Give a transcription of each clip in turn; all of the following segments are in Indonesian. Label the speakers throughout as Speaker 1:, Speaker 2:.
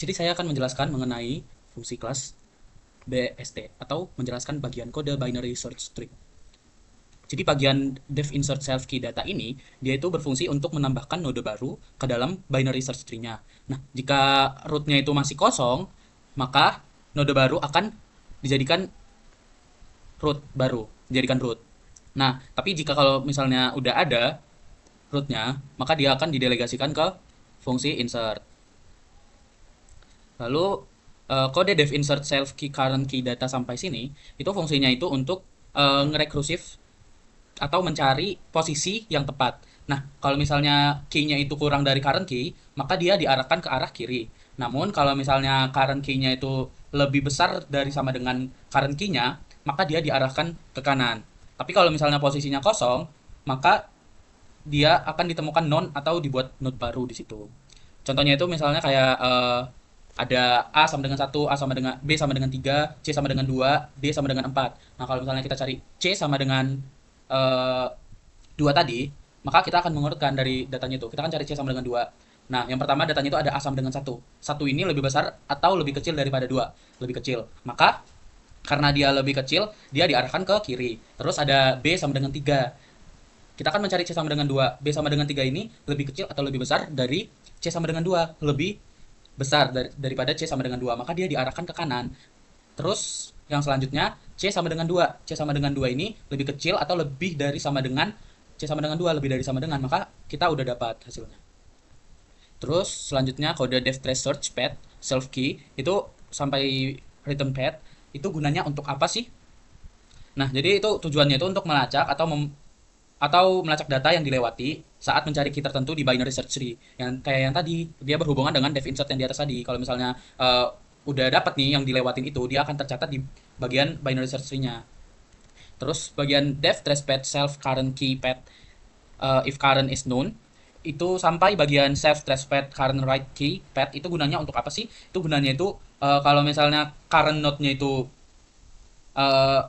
Speaker 1: Jadi saya akan menjelaskan mengenai fungsi kelas BST atau menjelaskan bagian kode binary search tree. Jadi bagian def insert self key data ini dia itu berfungsi untuk menambahkan node baru ke dalam binary search tree-nya. Nah, jika root-nya itu masih kosong, maka node baru akan dijadikan dijadikan root. Nah, tapi jika kalau misalnya udah ada root-nya, maka dia akan didelegasikan ke fungsi insert. Lalu kode def insert self key current key data sampai sini itu fungsinya itu untuk ngerekursiv atau mencari posisi yang tepat. Nah, kalau misalnya key-nya itu kurang dari current key, maka dia diarahkan ke arah kiri. Namun kalau misalnya current key-nya itu lebih besar dari sama dengan current key-nya, maka dia diarahkan ke kanan. Tapi kalau misalnya posisinya kosong, maka dia akan ditemukan non atau dibuat node baru di situ. Contohnya itu misalnya kayak ada A sama dengan satu, A sama dengan B sama dengan 3, C sama dengan 2, D sama dengan 4. Nah, kalau misalnya kita cari C sama dengan eh, 2 tadi, maka kita akan mengurutkan dari datanya itu. Kita akan cari C sama dengan 2. Nah, yang pertama datanya itu ada A sama dengan satu. Satu ini lebih besar atau lebih kecil daripada 2. Lebih kecil. Maka karena dia lebih kecil, dia diarahkan ke kiri. Terus ada B sama dengan 3. Kita akan mencari C sama dengan 2. B sama dengan 3 ini lebih kecil atau lebih besar dari C sama dengan 2. Lebih besar daripada C sama dengan 2. Maka dia diarahkan ke kanan. Terus yang selanjutnya C sama dengan 2. C sama dengan 2 ini lebih kecil atau lebih dari sama dengan C sama dengan 2, lebih dari sama dengan. Maka kita udah dapat hasilnya. Terus selanjutnya kode def trace search path self key itu sampai return path itu gunanya untuk apa sih? Nah, jadi itu tujuannya itu untuk melacak atau melacak data yang dilewati saat mencari key tertentu di binary search tree. Yang kayak yang tadi, dia berhubungan dengan def insert yang di atas tadi. Kalau misalnya udah dapat nih yang dilewatin itu, dia akan tercatat di bagian binary search tree-nya. Terus bagian def trace path self current key path if current is known itu sampai bagian self trace path current right key path itu gunanya untuk apa sih? Itu gunanya itu kalau misalnya current node-nya itu eh,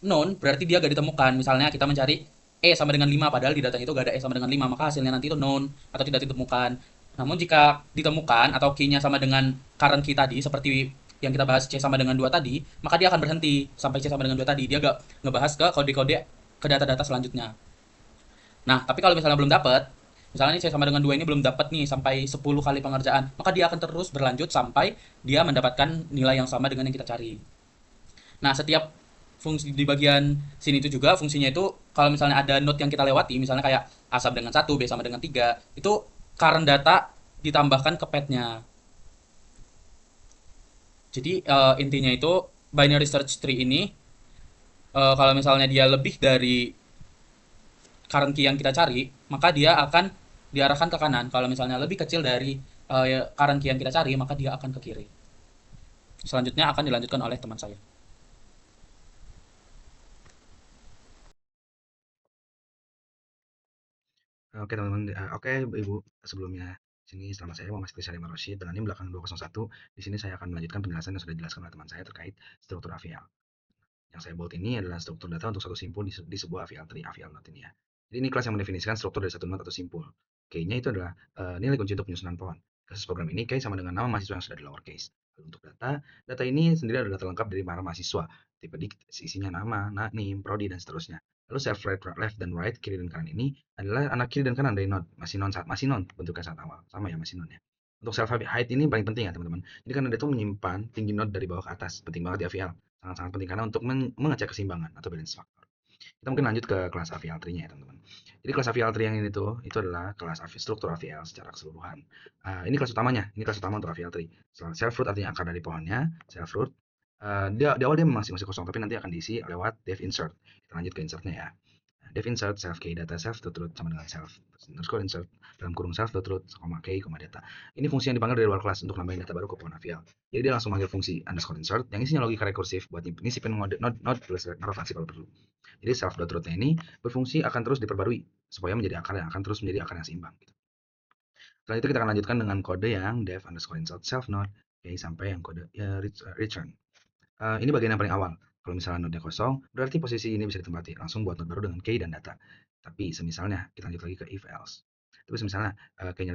Speaker 1: known berarti dia gak ditemukan. Misalnya kita mencari E sama dengan 5 padahal di datanya itu gak ada E sama dengan 5 maka hasilnya nanti itu known atau tidak ditemukan. Namun jika ditemukan atau key-nya sama dengan current key tadi seperti yang kita bahas C sama dengan 2 tadi, maka dia akan berhenti sampai C sama dengan 2 tadi. Dia gak ngebahas ke kode-kode ke data-data selanjutnya. Nah, tapi kalau misalnya belum dapat, misalnya nih C sama dengan 2 ini belum dapat nih sampai 10 kali pengerjaan, maka dia akan terus berlanjut sampai dia mendapatkan nilai yang sama dengan yang kita cari. Nah, setiap fungsi di bagian sini itu juga fungsinya itu kalau misalnya ada node yang kita lewati, misalnya kayak A sama dengan satu, B sama dengan 3, itu current data ditambahkan ke path-nya. Jadi intinya itu binary search tree ini kalau misalnya dia lebih dari current key yang kita cari, maka dia akan diarahkan ke kanan. Kalau misalnya lebih kecil dari current key yang kita cari, maka dia akan ke kiri. Selanjutnya akan dilanjutkan oleh teman saya.
Speaker 2: Oke teman-teman, oke Ibu, sebelumnya sini nama saya Muhammad Rizal Rosyid dengan NIM belakang 201. Di sini saya akan melanjutkan penjelasan yang sudah dijelaskan oleh teman saya terkait struktur AVL. Yang saya buat ini adalah struktur data untuk satu simpul di sebuah AVL tree, AVL node ini ya. Jadi ini kelas yang mendefinisikan struktur dari satu node atau simpul. Key-nya itu adalah nilai kunci untuk penyusunan pohon. Kasus program ini key sama dengan nama mahasiswa yang sudah di lowercase. Lalu untuk data ini sendiri adalah data lengkap dari para mahasiswa. Tipe dik, isinya nama, name, prodi, dan seterusnya. Lalu self left dan right, kiri dan kanan ini adalah anak kiri dan kanan dari node. Masih non bentuknya saat awal. Sama ya, masih non ya. Untuk self height ini paling penting ya teman-teman. Jadi karena dia tuh menyimpan tinggi node dari bawah ke atas. Penting banget di AVL. Sangat-sangat penting karena untuk mengecek keseimbangan atau balance factor. Kita mungkin lanjut ke kelas AVL tree-nya ya teman-teman. Jadi kelas AVL tree yang ini tuh itu adalah kelas struktur AVL secara keseluruhan. Ini kelas utamanya, ini kelas utama untuk AVL tree. Self root artinya akar dari pohonnya, self root. Di awal dia masih kosong tapi nanti akan diisi lewat dev insert. Kita lanjut ke insertnya ya. Dev insert self key data self dot root sama dengan self underscore insert dalam kurung self dot root key data. Ini fungsi yang dipanggil dari luar kelas untuk nambahin data baru ke pohon AVL. Jadi dia langsung panggil fungsi underscore insert yang isinya logika rekursif buat nyisipin node plus relevansi kalau perlu. Jadi self dot root ini berfungsi akan terus diperbarui supaya menjadi akar yang akan terus menjadi akar yang seimbang. Gitu. Setelah itu kita akan lanjutkan dengan kode yang dev underscore insert self node sampai yang kode return. Ini bagian yang paling awal. Kalau misalnya node kosong, berarti posisi ini bisa ditempati. Langsung buat node baru dengan key dan data. Tapi semisalnya, kita lanjut lagi ke if else. Tapi misalnya key-nya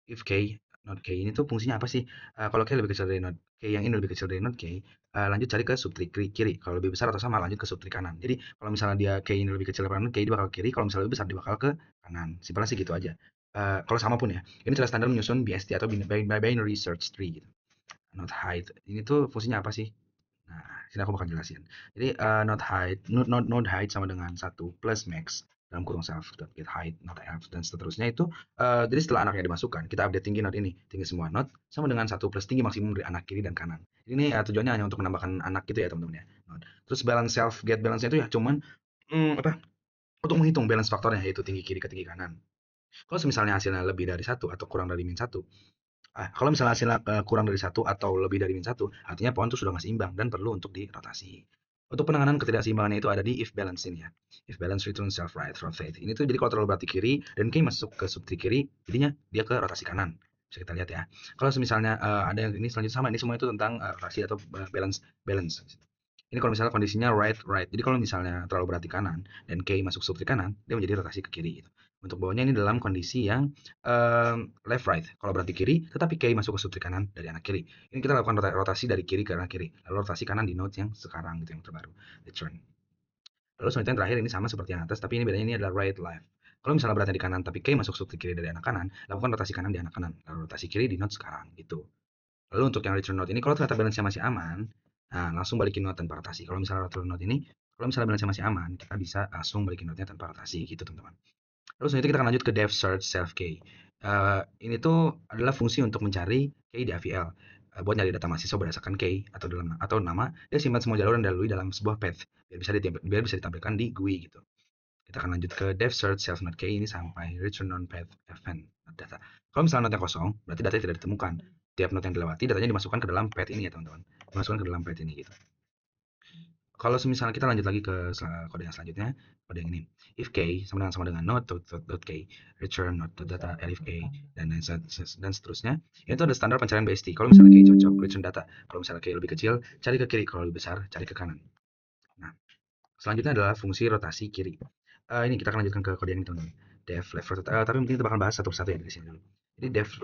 Speaker 2: if key node K ini tuh fungsinya apa sih? Kalau K lebih kecil dari node K, yang ini lebih kecil dari node K, lanjut cari ke subtree kiri. Kalau lebih besar atau sama lanjut ke subtree kanan. Jadi kalau misalnya dia K ini lebih kecil daripada node K, dia bakal ke kiri. Kalau misalnya lebih besar dia bakal ke kanan. Simpelnya sih gitu aja. Kalau sama pun ya. Ini cara standar menyusun BST atau binary search tree gitu. Node height ini tuh fungsinya apa sih? Nah, sini aku bakal jelasin. Jadi node height sama dengan satu plus max dalam kurung self dot get height node elf dan seterusnya itu, jadi setelah anaknya dimasukkan kita update tinggi node ini, tinggi semua node sama dengan satu plus tinggi maksimum dari anak kiri dan kanan. Ini tujuannya hanya untuk menambahkan anak gitu ya teman-teman ya. Node. Terus balance self get balance-nya itu ya cuman apa? Untuk menghitung balance faktornya yaitu tinggi kiri ke tinggi kanan. Kalau misalnya hasilnya lebih dari satu atau kurang dari min satu, kalau misalnya hasilnya kurang dari satu atau lebih dari min satu, artinya pohon itu sudah nggak seimbang dan perlu untuk dirotasi. Untuk penanganan ketidakseimbangannya itu ada di if balance ini ya. If balance return self right rotate. Ini tuh jadi kalau terlalu berat di kiri dan K masuk ke subtree kiri, jadinya dia ke rotasi kanan. Bisa kita lihat ya. Kalau misalnya ada yang ini selanjutnya sama, ini semua itu tentang rotasi atau balance balance. Ini kalau misalnya kondisinya right right. Jadi kalau misalnya terlalu berat di kanan dan K masuk subtree kanan, dia menjadi rotasi ke kiri gitu. Untuk bawahnya ini dalam kondisi yang left right. Kalau berarti kiri, tetapi K masuk ke subtree kanan dari anak kiri. Ini kita lakukan rotasi dari kiri ke anak kiri. Lalu rotasi kanan di node yang sekarang gitu yang terbaru. Return. Lalu selanjutnya yang terakhir ini sama seperti yang atas, tapi ini bedanya ini adalah right left. Kalau misalnya berada di kanan tapi K masuk subtree kiri dari anak kanan, lakukan rotasi kanan di anak kanan. Lalu rotasi kiri di node sekarang gitu. Lalu untuk yang return node ini kalau ternyata balance-nya masih aman, nah langsung balikin node tanpa rotasi. Kalau misalnya return node ini, kalau misalnya balance-nya masih aman, kita bisa langsung balikin node-nya tanpa rotasi gitu teman-teman. Lalu selanjutnya kita akan lanjut ke depth search self key. Ini tuh adalah fungsi untuk mencari key di AVL. Buat nyari data mahasiswa berdasarkan key atau nama, dia simpan semua jalur yang dilalui dalam sebuah path biar bisa ditampilkan di GUI gitu. Kita akan lanjut ke depth search self node key ini sampai return on path event data. Kalau misalnya node yang kosong, berarti data tidak ditemukan. Tiap node yang dilewati, datanya dimasukkan ke dalam path ini ya teman-teman. Dimasukkan ke dalam path ini gitu. Kalau misalnya kita lanjut lagi ke kode yang selanjutnya, kode yang ini. If k sama dengan node.k, return node.data elif k dan seterusnya. Itu ada standar pencarian BST. Kalau misalnya k cocok, return data. Kalau misalnya k lebih kecil, cari ke kiri. Kalau lebih besar, cari ke kanan. Nah, selanjutnya adalah fungsi rotasi kiri. Ini kita akan lanjutkan ke kode yang ini teman-teman. Def left rotate. Tapi mungkin kita bakal bahas satu-satu ya dari sini dulu. Jadi def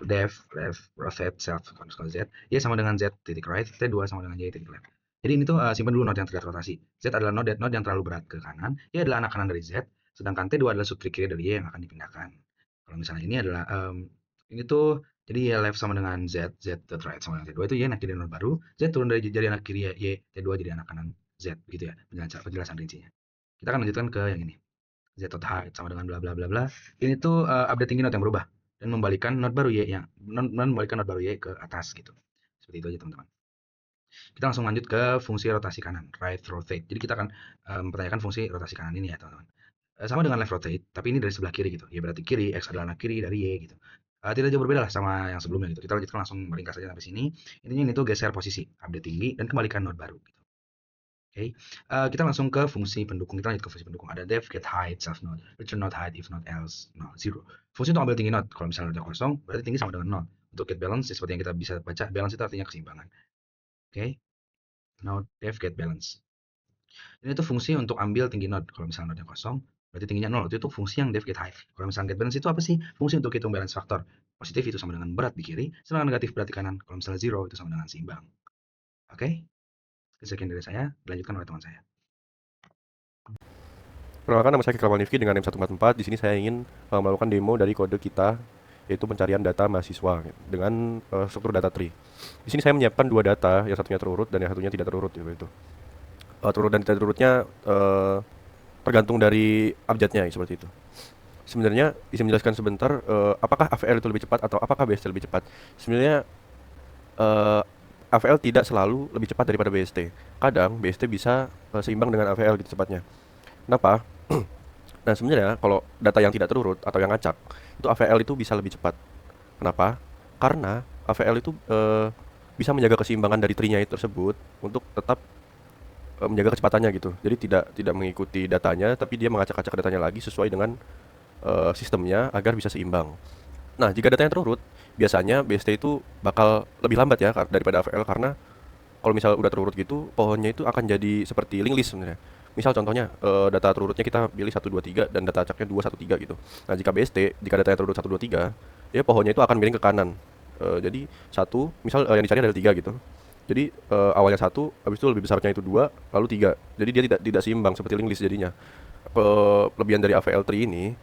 Speaker 2: left rotate self underscore z, y sama dengan z titik right, t2 sama dengan y titik left. Jadi ini tuh simpan dulu node yang terlihat rotasi. Z adalah node yang terlalu berat ke kanan, y adalah anak kanan dari Z, sedangkan T2 adalah subtree kiri dari Y yang akan dipindahkan. Kalau misalnya ini adalah ini tuh jadi Y left sama dengan Z, Z right sama dengan T2 itu Y anak kiri node baru, Z turun dari jadi anak kiri Y, T2 jadi anak kanan Z gitu ya penjelasan rincinya. Kita akan lanjutkan ke yang ini. Z height sama dengan bla bla bla bla. Ini tuh update tinggi node yang berubah dan membalikan node baru Y yang membalikan node baru Y ke atas gitu. Seperti itu aja teman-teman. Kita langsung lanjut ke fungsi rotasi kanan, right rotate. Jadi kita akan mempertanyakan fungsi rotasi kanan ini ya teman-teman. Sama dengan left rotate, tapi ini dari sebelah kiri gitu. Ya berarti kiri, X adalah anak kiri dari Y gitu. Tidak jauh berbeda lah sama yang sebelumnya gitu. Kita lanjutkan langsung meringkas saja sampai sini. Intinya ini tuh geser posisi, update tinggi dan kembalikan node baru gitu. Oke, kita langsung ke fungsi pendukung. Kita lanjut ke fungsi pendukung. Ada def get height self node, return node height if not else no zero. Fungsi untuk ambil tinggi node. Kalau misalnya node kosong, berarti tinggi sama dengan 0. Untuk get balance, seperti yang kita bisa baca, balance itu artinya keseimbangan. Oke, node def get balance. Ini tuh fungsi untuk ambil tinggi node. Kalau misalnya node yang kosong, berarti tingginya 0. Itu fungsi yang def get height. Kalau misalnya get balance itu apa sih? Fungsi untuk hitung balance faktor. Positif itu sama dengan berat di kiri, sedangkan negatif berat di kanan. Kalau misalnya 0 itu sama dengan seimbang. Oke? Sekian dari saya, dilanjutkan oleh teman saya.
Speaker 3: Perkenalkan, nama saya Kikramal Nifki dengan NIM144. Di sini saya ingin melakukan demo dari kode kita, yaitu pencarian data mahasiswa dengan struktur data tree. Di sini saya menyiapkan dua data, yang satunya terurut dan yang satunya tidak terurut itu. Terurut dan tidak terurutnya tergantung dari abjadnya seperti itu. Sebenarnya bisa menjelaskan sebentar apakah AVL itu lebih cepat atau apakah BST lebih cepat. Sebenarnya AVL tidak selalu lebih cepat daripada BST. Kadang BST bisa seimbang dengan AVL gitu cepatnya. Kenapa? Nah sebenarnya kalau data yang tidak terurut atau yang acak itu AVL itu bisa lebih cepat. Kenapa? Karena AVL itu bisa menjaga keseimbangan dari tree-nya itu tersebut untuk tetap menjaga kecepatannya gitu. Jadi tidak mengikuti datanya, tapi dia mengacak-acak datanya lagi sesuai dengan sistemnya agar bisa seimbang. Nah jika datanya terurut, biasanya BST itu bakal lebih lambat ya daripada AVL karena kalau misal udah terurut gitu, pohonnya itu akan jadi seperti linked list sebenarnya. Misal contohnya data terurutnya kita pilih 1 2 3 dan data acaknya 2 1 3 gitu. Nah, jika BST, jika datanya terurut 1 2 3, ya pohonnya itu akan miring ke kanan. Jadi satu, misal yang dicari ada 3 gitu. Jadi awalnya satu, habis itu lebih besarnya itu 2, lalu 3. Jadi dia tidak seimbang seperti linked list jadinya. Kelebihan dari AVL tree ini,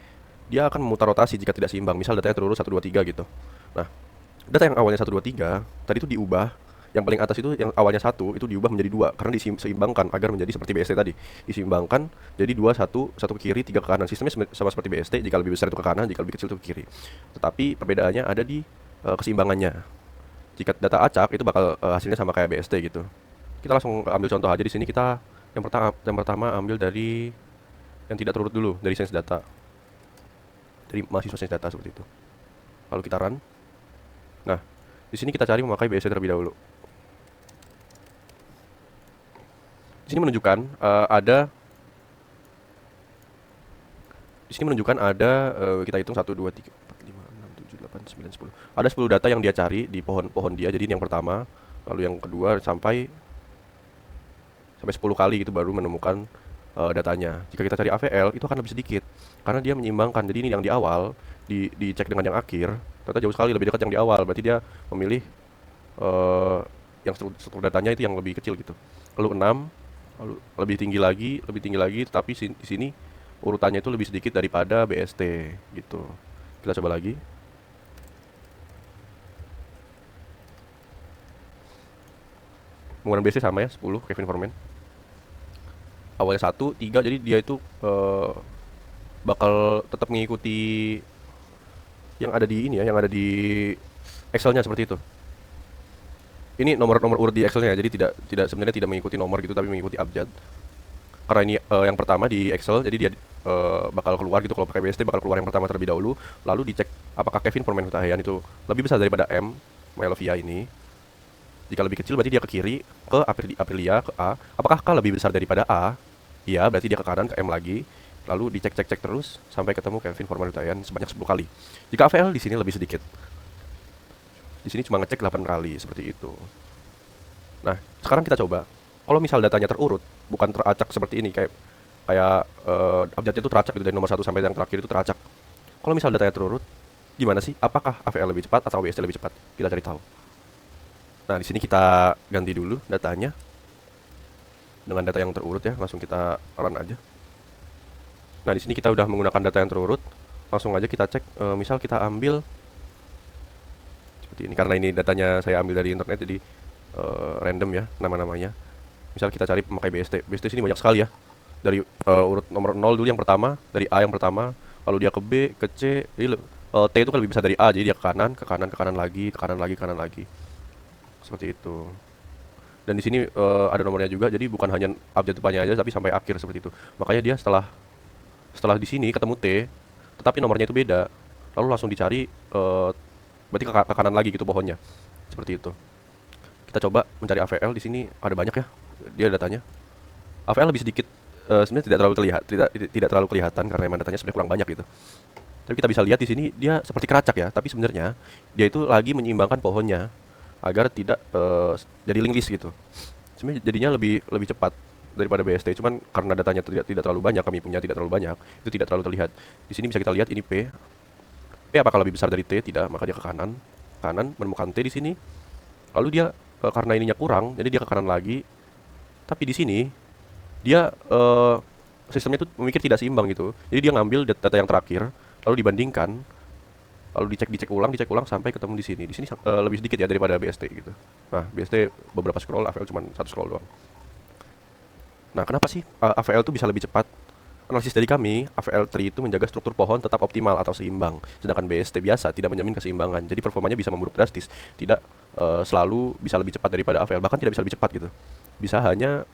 Speaker 3: dia akan memutar rotasi jika tidak seimbang. Misal datanya terurut 1 2 3 gitu. Nah, data yang awalnya 1 2 3 tadi itu diubah. Yang paling atas itu yang awalnya 1 itu diubah menjadi 2 karena diseimbangkan agar menjadi seperti BST tadi. Diseimbangkan jadi 2 1 ke kiri, 3 ke kanan. Sistemnya sama seperti BST, jika lebih besar itu ke kanan, jika lebih kecil itu ke kiri. Tetapi perbedaannya ada di keseimbangannya. Jika data acak itu bakal hasilnya sama kayak BST gitu. Kita langsung ambil contoh aja di sini. Kita yang pertama ambil dari yang tidak terurut dulu, dari sains data. Dari mahasiswa sains data seperti itu. Lalu kita run. Nah, di sini kita cari memakai BST terlebih dahulu. Di sini menunjukkan kita hitung 1 2 3 4 5 6 7 8 9 10. Ada 10 data yang dia cari di pohon dia. Jadi ini yang pertama, lalu yang kedua sampai 10 kali gitu baru menemukan datanya. Jika kita cari AVL itu akan lebih sedikit karena dia menyeimbangkan. Jadi ini yang di awal dicek dengan yang akhir, ternyata jauh sekali lebih dekat yang di awal. Berarti dia memilih yang struktur datanya itu yang lebih kecil gitu. Lalu 6, lalu lebih tinggi lagi, tetapi di sini urutannya itu lebih sedikit daripada BST gitu. Kita coba lagi. Menggunakan BST sama ya, 10 Kevin Foreman. Awalnya 1 3, jadi dia itu bakal tetap mengikuti yang ada di ini ya, yang ada di Excelnya seperti itu. Ini nomor urut di Excelnya, jadi tidak sebenarnya tidak mengikuti nomor gitu, tapi mengikuti abjad. Karena ini yang pertama di Excel, jadi dia bakal keluar gitu. Kalau pakai BST bakal keluar yang pertama terlebih dahulu, lalu dicek apakah Kevin Foreman Hutahian itu lebih besar daripada M Melovia ini. Jika lebih kecil berarti dia ke kiri, ke Aprilia, ke A. Apakah K lebih besar daripada A? Iya, berarti dia ke kanan, ke M lagi. Lalu dicek terus sampai ketemu Kevin Foreman Hutahian sebanyak 10 kali. Jika AVL di sini lebih sedikit. Di sini cuma ngecek 8 kali seperti itu. Nah, sekarang kita coba. Kalau misal datanya terurut, bukan teracak seperti ini, kayak abjadnya itu teracak gitu, dari nomor 1 sampai yang terakhir itu teracak. Kalau misal datanya terurut, gimana sih? Apakah AVL lebih cepat atau BST lebih cepat? Kita cari tahu. Nah, di sini kita ganti dulu datanya dengan data yang terurut ya, langsung kita run aja. Nah, di sini kita udah menggunakan data yang terurut, langsung aja kita cek. Misal kita ambil seperti ini, karena ini datanya saya ambil dari internet, jadi random ya nama-namanya. Misal kita cari memakai BST. BST sini banyak sekali ya. Dari urut nomor 0 dulu yang pertama, dari A yang pertama, lalu dia ke B, ke C, jadi T itu kan lebih besar dari A, jadi dia ke kanan lagi, ke kanan lagi. Seperti itu. Dan di sini ada nomornya juga, jadi bukan hanya abjad depannya aja, tapi sampai akhir seperti itu. Makanya dia setelah di sini ketemu T, tetapi nomornya itu beda, lalu langsung dicari, berarti ke kanan lagi gitu pohonnya. Seperti itu. Kita coba mencari AVL. Di sini ada banyak ya dia datanya. AVL lebih sedikit, sebenarnya tidak terlalu kelihatan karena memang datanya sebenarnya kurang banyak gitu. Tapi kita bisa lihat di sini dia seperti keracak ya, tapi sebenarnya dia itu lagi menyeimbangkan pohonnya agar tidak jadi linked list gitu. Sebenarnya jadinya lebih cepat daripada BST, cuman karena datanya tidak terlalu banyak, kami punya tidak terlalu banyak, itu tidak terlalu terlihat. Di sini bisa kita lihat ini P. P apakah lebih besar dari T? Tidak, maka dia ke kanan menemukan T di sini. Lalu dia karena ininya kurang, jadi dia ke kanan lagi. Tapi di sini dia sistemnya itu memikir tidak seimbang gitu. Jadi dia ngambil data yang terakhir, lalu dibandingkan, lalu dicek ulang sampai ketemu di sini. Di sini lebih sedikit ya daripada BST gitu. Nah, BST beberapa scroll, AVL cuma 1 scroll doang. Nah, kenapa sih AVL itu bisa lebih cepat? Analisis dari kami, AVL tree itu menjaga struktur pohon tetap optimal atau seimbang, sedangkan BST biasa tidak menjamin keseimbangan. Jadi performanya bisa memburuk drastis, tidak selalu bisa lebih cepat daripada AVL, bahkan tidak bisa lebih cepat gitu. Bisa hanya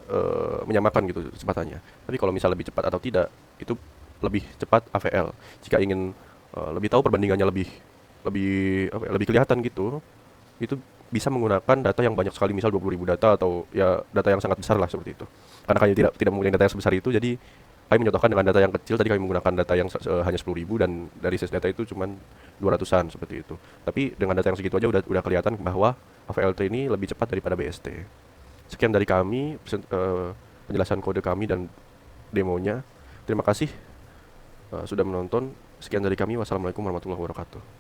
Speaker 3: menyamakan gitu kecepatannya. Tapi kalau misal lebih cepat atau tidak, itu lebih cepat AVL. Jika ingin lebih tahu perbandingannya lebih kelihatan gitu, itu bisa menggunakan data yang banyak sekali, misal 20.000 data atau ya data yang sangat besar lah seperti itu. Karena kami tidak mempunyai data yang sebesar itu, jadi kami mencontohkan dengan data yang kecil. Tadi kami menggunakan data yang hanya 10.000 dan dari size data itu cuma 200-an seperti itu. Tapi dengan data yang segitu aja udah kelihatan bahwa AVL3 ini lebih cepat daripada BST. Sekian dari kami, penjelasan kode kami dan demonya. Terima kasih sudah menonton. Sekian dari kami. Wassalamualaikum warahmatullahi wabarakatuh.